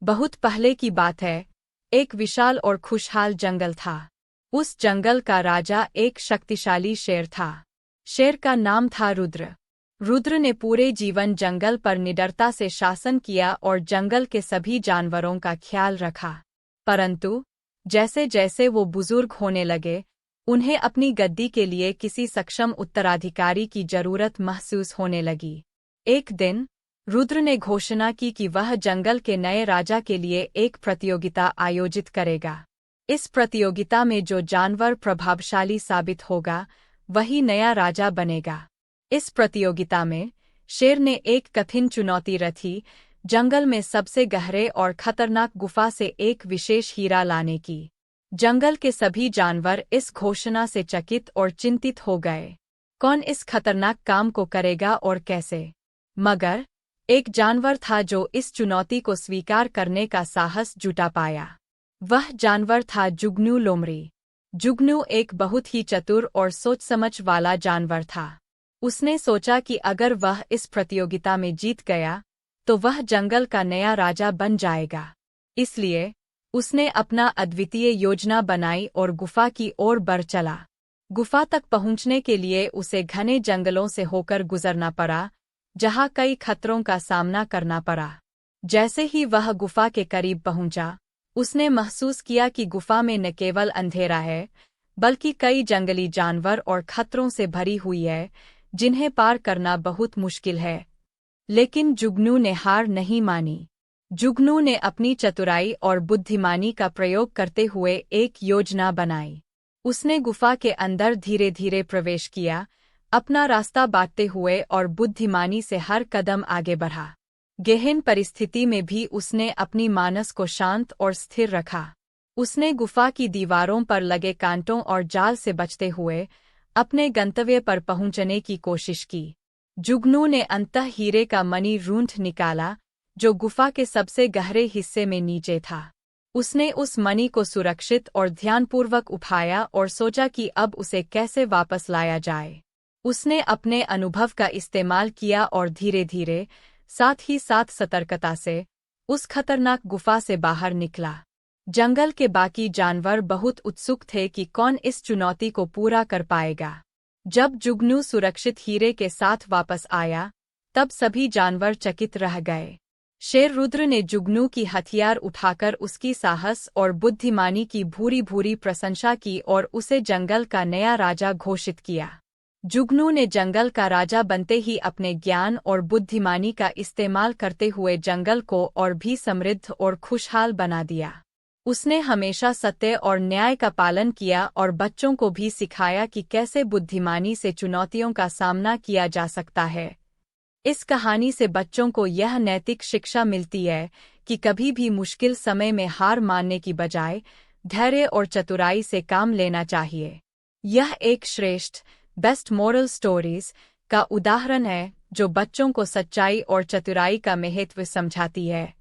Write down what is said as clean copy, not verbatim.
बहुत पहले की बात है। एक विशाल और खुशहाल जंगल था। उस जंगल का राजा एक शक्तिशाली शेर था। शेर का नाम था रुद्र। रुद्र ने पूरे जीवन जंगल पर निडरता से शासन किया और जंगल के सभी जानवरों का ख्याल रखा। परंतु जैसे जैसे वो बुजुर्ग होने लगे, उन्हें अपनी गद्दी के लिए किसी सक्षम उत्तराधिकारी की जरूरत महसूस होने लगी। एक दिन रुद्र ने घोषणा की कि वह जंगल के नए राजा के लिए एक प्रतियोगिता आयोजित करेगा। इस प्रतियोगिता में जो जानवर प्रभावशाली साबित होगा, वही नया राजा बनेगा। इस प्रतियोगिता में शेर ने एक कठिन चुनौती रखी, जंगल में सबसे गहरे और खतरनाक गुफा से एक विशेष हीरा लाने की। जंगल के सभी जानवर इस घोषणा से चकित और चिंतित हो गए। कौन इस खतरनाक काम को करेगा और कैसे? मगर एक जानवर था जो इस चुनौती को स्वीकार करने का साहस जुटा पाया। वह जानवर था जुगनू लोमड़ी। जुगनू एक बहुत ही चतुर और सोच समझ वाला जानवर था। उसने सोचा कि अगर वह इस प्रतियोगिता में जीत गया, तो वह जंगल का नया राजा बन जाएगा। इसलिए उसने अपना अद्वितीय योजना बनाई और गुफा की ओर बढ़ चला। गुफा तक पहुंचने के लिए उसे घने जंगलों से होकर गुजरना पड़ा, जहां कई खतरों का सामना करना पड़ा। जैसे ही वह गुफा के करीब पहुंचा, उसने महसूस किया कि गुफा में न केवल अंधेरा है, बल्कि कई जंगली जानवर और खतरों से भरी हुई है, जिन्हें पार करना बहुत मुश्किल है। लेकिन जुगनू ने हार नहीं मानी। जुगनू ने अपनी चतुराई और बुद्धिमानी का प्रयोग करते हुए एक योजना बनाई। उसने गुफा के अंदर धीरे धीरे प्रवेश किया, अपना रास्ता बांटते हुए और बुद्धिमानी से हर कदम आगे बढ़ा। गहन परिस्थिति में भी उसने अपनी मानस को शांत और स्थिर रखा। उसने गुफा की दीवारों पर लगे कांटों और जाल से बचते हुए अपने गंतव्य पर पहुंचने की कोशिश की। जुगनू ने अंततः हीरे का मणि ढूंढ निकाला, जो गुफा के सबसे गहरे हिस्से में नीचे था। उसने उस मणि को सुरक्षित और ध्यानपूर्वक उठाया और सोचा कि अब उसे कैसे वापस लाया जाए। उसने अपने अनुभव का इस्तेमाल किया और धीरे धीरे, साथ ही साथ सतर्कता से, उस खतरनाक गुफा से बाहर निकला। जंगल के बाकी जानवर बहुत उत्सुक थे कि कौन इस चुनौती को पूरा कर पाएगा। जब जुगनू सुरक्षित हीरे के साथ वापस आया, तब सभी जानवर चकित रह गए। शेर रुद्र ने जुगनू की हथियार उठाकर उसकी साहस और बुद्धिमानी की भूरी भूरी प्रशंसा की और उसे जंगल का नया राजा घोषित किया। जुगनू ने जंगल का राजा बनते ही अपने ज्ञान और बुद्धिमानी का इस्तेमाल करते हुए जंगल को और भी समृद्ध और खुशहाल बना दिया। उसने हमेशा सत्य और न्याय का पालन किया और बच्चों को भी सिखाया कि कैसे बुद्धिमानी से चुनौतियों का सामना किया जा सकता है। इस कहानी से बच्चों को यह नैतिक शिक्षा मिलती है कि कभी भी मुश्किल समय में हार मानने की बजाय धैर्य और चतुराई से काम लेना चाहिए। यह एक श्रेष्ठ बेस्ट मोरल स्टोरीज का उदाहरण है, जो बच्चों को सच्चाई और चतुराई का महत्व समझाती है।